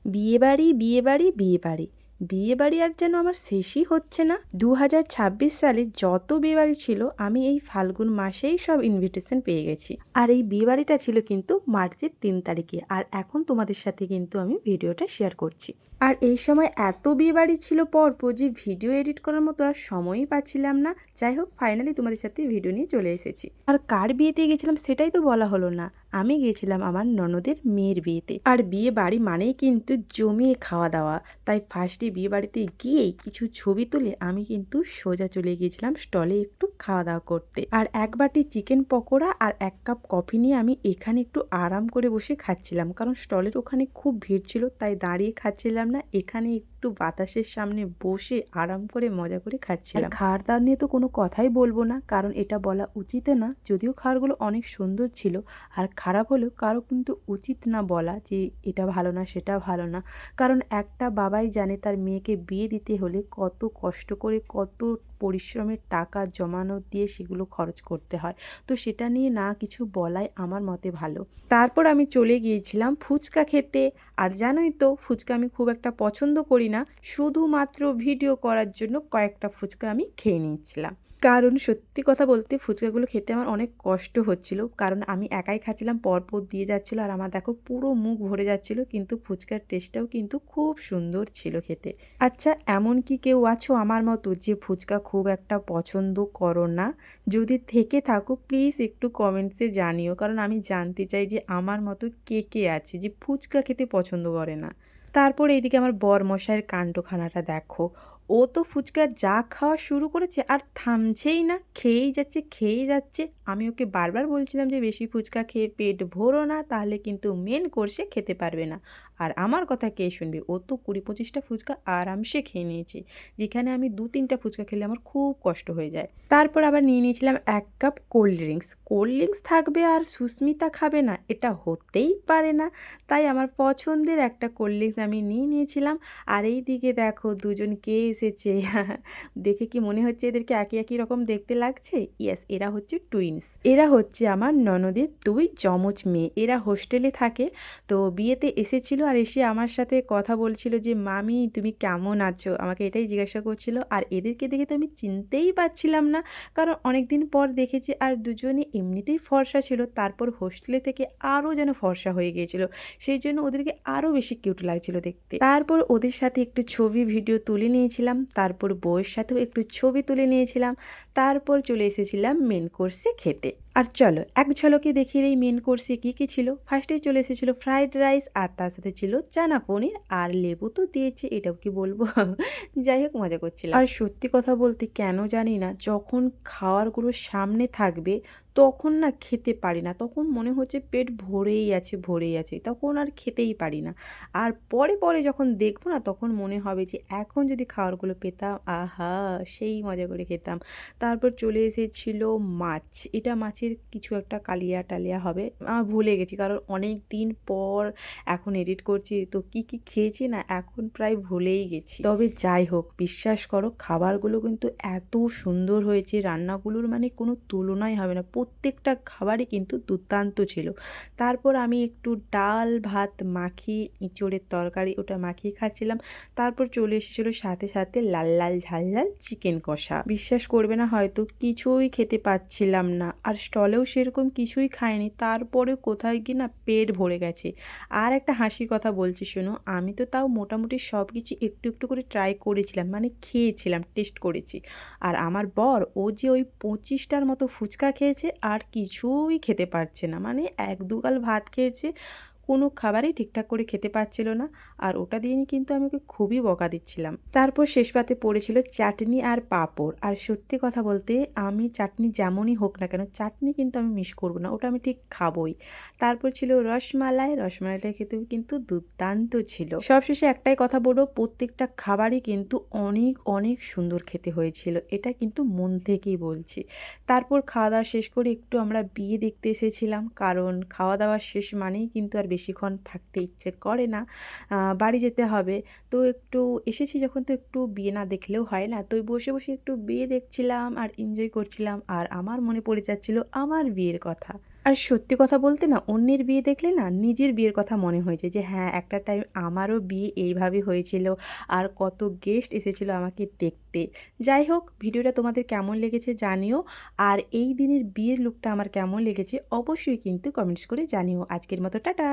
বিয়েবাড়ি বিয়েবাড়ি বিয়েবাড়ি বিয়েবাড়ি আর যেন আমার শেষই হচ্ছে না। 2026 সালে যত বিয়েবাড়ি ছিল আমি এই ফাল্গুন মাসেই সব ইনভিটেশন পেয়ে গেছি। আর এই বিয়েবাড়িটা ছিল কিন্তু মার্চের 3 তারিখে। আর এখন তোমাদের সাথে কিন্তু আমি ভিডিওটা শেয়ার করছি। আর এই সময় এত বিয়েবাড়ি ছিল পরপর যে ভিডিও এডিট করার মতো আর সময়ই পাচ্ছিলাম না। যাই হোক, ফাইনালি তোমাদের সাথে ভিডিও নিয়ে চলে এসেছি। আর কার বিয়েতে গেছিলাম সেটাই তো বলা হলো না। আমি গিয়েছিলাম আমার ননদের মেয়ের বিয়েতে। আর বিয়ে বাড়ি মানেই কিন্তু জমিয়ে খাওয়া দাওয়া। তাই ফার্স্টে বিয়ে বাড়িতে গিয়েই কিছু ছবি তুলে আমি কিন্তু সোজা চলে গিয়েছিলাম স্টলে একটু খাওয়া দাওয়া করতে। আর এক বাটি চিকেন পকোড়া আর 1 কাপ কফি নিয়ে আমি এখানে একটু আরাম করে বসে খাচ্ছিলাম, কারণ স্টলের ওখানে খুব ভিড় ছিল, তাই দাঁড়িয়ে খাচ্ছিলাম না, এখানে একটু বাতাসের সামনে বসে আরাম করে মজা করে খাচ্ছিলাম। খাওয়ার দাওয়ার নিয়ে তো কোনো কথাই বলবো না, কারণ এটা বলা উচিত না। যদিও খাবারগুলো অনেক সুন্দর ছিল, আর খারাপ হলেও কারো কিন্তু উচিত না বলা যে এটা ভালো না সেটা ভালো না, কারণ একটা বাবাই জানে তার মেয়েকে বিয়ে দিতে হলে কত কষ্ট করে, কত পরিশ্রমের টাকা জমানো দিয়ে সেগুলো খরচ করতে হয়। তো সেটা নিয়ে না কিছু বলাই আমার মতে ভালো। তারপর আমি চলে গিয়েছিলাম ফুচকা খেতে। আর জানোই তো ফুচকা আমি খুব একটা পছন্দ করি না, শুধুমাত্র ভিডিও করার জন্য কয়েকটা ফুচকা আমি খেয়ে নিয়েছিলাম। কারণ সত্যি কথা বলতে ফুচকাগুলো খেতে আমার অনেক কষ্ট হচ্ছিল, কারণ আমি একাই খাচ্ছিলাম, পরপর দিয়ে যাচ্ছিলো, আর আমার দেখো পুরো মুখ ভরে যাচ্ছিলো, কিন্তু ফুচকার টেস্টটাও কিন্তু খুব সুন্দর ছিল খেতে। আচ্ছা, এমন কি কেউ আছো আমার মতো যে ফুচকা খুব একটা পছন্দ করো না? যদি থেকে থাকো প্লিজ একটু কমেন্টসে জানিও, কারণ আমি জানতে চাই যে আমার মতো কে কে আছে যে ফুচকা খেতে পছন্দ করে না। তারপর এইদিকে আমার বরমশাইয়ের কাণ্ডখানাটা দেখো। ও তো ফুচকা যা খাওয়া শুরু করেছে আর থামছেই না, খেয়েই যাচ্ছে খেয়েই যাচ্ছে। আমি ওকে বারবার বলছিলাম যে বেশি ফুচকা খেয়ে পেট ভরো না, তাহলে কিন্তু মেন কোর্সে খেতে পারবে না। আর আমার কথা কে শুনবে? ও তো 20-25টা ফুচকা আরামসে খেয়ে নিয়েছে, যেখানে আমি 2-3টা ফুচকা খেলে আমার খুব কষ্ট হয়ে যায়। তারপর আবার নিয়ে নিয়েছিলাম 1 cup cold drinks. Cold drinks থাকবে আর সুস্মিতা খাবে না, এটা হতেই পারে না। তাই আমার পছন্দের একটা কোল্ড ড্রিঙ্কস আমি নিয়ে নিয়েছিলাম। আর এই দিকে দেখো দুজন কে এসেছে দেখে কি মনে হচ্ছে এদেরকে একই একই রকম দেখতে লাগছে? ইয়েস, এরা হচ্ছে টুইনস। এরা হচ্ছে আমার ননদের 2 যমজ মেয়ে। এরা হোস্টেলে থাকে, তো বিয়েতে এসেছিল আর এসে আমার সাথে কথা বলছিল যে মামি তুমি কেমন আছো, আমাকে এটাই জিজ্ঞাসা করছিল। আর এদেরকে দেখে তো আমি চিনতেই পারছিলাম না, কারণ অনেক দিন পর দেখেছি। আর দুজনে এমনিতেই ফর্সা ছিল, তারপর হোস্টেলে থেকে আরও যেন ফর্সা হয়ে গিয়েছিল, সেই জন্য ওদেরকে আরও বেশি কিউট লাগছিল দেখতে। তারপর ওদের সাথে একটু ছবি ভিডিও তুলে নিয়েছিলাম, তারপর বউয়ের সাথেও একটু ছবি তুলে নিয়েছিলাম। তারপর চলে এসেছিলাম মেন কোর্সে খেতে। আর চলো এক ঝলকে দেখিয়ে এই মেন কোর্সে কী কী ছিল। ফার্স্টেই চলে এসেছিলো ফ্রাইড রাইস, আর তার সাথে ছিল চানা পনির, আর লেবু তো দিয়েছে, এটাও কি বলবো যাই হোক, মজা করছিলাম। আর সত্যি কথা বলতে কেন জানি না, যখন খাওয়ারগুলো সামনে থাকবে তখন না খেতে পারি না, তখন মনে হচ্ছে পেট ভরেই আছে ভরেই আছে, তখন আর খেতেই পারি না। আর পরে পরে যখন দেখবো না, তখন মনে হবে যে এখন যদি খাবারগুলো পেতাম, আহা সেই মজা করে খেতাম। তারপর চলে এসেছিলো মাছ। এটা মাছের কিছু একটা কালিয়া টালিয়া হবে, আমি ভুলে গেছি, কারণ অনেক দিন পর এখন এডিট করছি, তো কি কি খেয়েছি না এখন প্রায় ভুলেই গেছি। তবে যাই হোক, বিশ্বাস করো খাবারগুলো কিন্তু এত সুন্দর হয়েছে, রান্নাগুলোর মানে কোনো তুলনাই হবে না, প্রত্যেকটা খাবারই কিন্তু দুর্দান্ত ছিল। তারপর আমি একটু ডাল ভাত মাখিয়ে, ইঁচড়ের তরকারি ওটা মাখিয়ে খাচ্ছিলাম। তারপর চলে এসেছিলো সাথে সাথে লাল লাল ঝাল ঝাল চিকেন কষা। বিশ্বাস করবে না, হয়তো কিছুই খেতে পাচ্ছিলাম না, আর স্টলেও সেরকম কিছুই খাইনি, তারপরে কোথায় গিয়ে না পেট ভরে গেছে। আর একটা হাসির কথা বলছি শোনো, আমি তো তাও মোটামুটি সব কিছু একটু একটু করে ট্রাই করেছিলাম, মানে খেয়েছিলাম, টেস্ট করেছি। আর আমার বর ও যে ওই 25টার মতো ফুচকা খেয়েছে আর কিছুই খেতে পারছে না, মানে 1-2 গাল ভাত খেয়েছে, কোনো খাবারই ঠিকঠাক করে খেতে পারছিল না। আর ওটা দিয়ে কিন্তু আমি ওকে খুবই বকা দিচ্ছিলাম। তারপর শেষ পাতে পড়েছিল চাটনি আর পাঁপড়। আর সত্যি কথা বলতে আমি চাটনি যেমনই হোক না কেন, চাটনি কিন্তু আমি মিস করব না, ওটা আমি ঠিক খাবই। তারপর ছিল রসমালাই। রসমালাইটা খেতেও কিন্তু দুর্দান্ত ছিল। সবশেষে একটাই কথা বলবো, প্রত্যেকটা খাবারই কিন্তু অনেক অনেক সুন্দর খেতে হয়েছিল, এটা কিন্তু মন থেকেই বলছি। তারপর খাওয়া দাওয়া শেষ করে একটু আমরা বিয়ে দেখতে এসেছিলাম, কারণ খাওয়া দাওয়া শেষ মানেই কিন্তু আর বেশিক্ষণ থাকতে ইচ্ছে করে না, বাড়ি যেতে হবে। তো একটু এসেছি যখন, তো একটু বিয়ে না দেখলেও হয় না, তো বসে বসে একটু বিয়ে দেখছিলাম আর এনজয় করছিলাম, আর আমার মনে পড়ে যাচ্ছিল আমার বিয়ের কথা। আর সত্যি কথা বলতে না, অন্যের বিয়ে দেখলে না নিজের বিয়ের কথা মনে হয়েছে যে হ্যাঁ, একটা টাইম আমারও বিয়ে এইভাবে হয়েছিল আর কত গেস্ট এসেছিল আমাকে দেখতে। যাই হোক, ভিডিওটা তোমাদের কেমন লেগেছে জানিও। আর এই দিনের বিয়ের লুকটা আমার কেমন লেগেছে অবশ্যই কিন্তু কমেন্টস করে জানিও। আজকের মতো টাটা।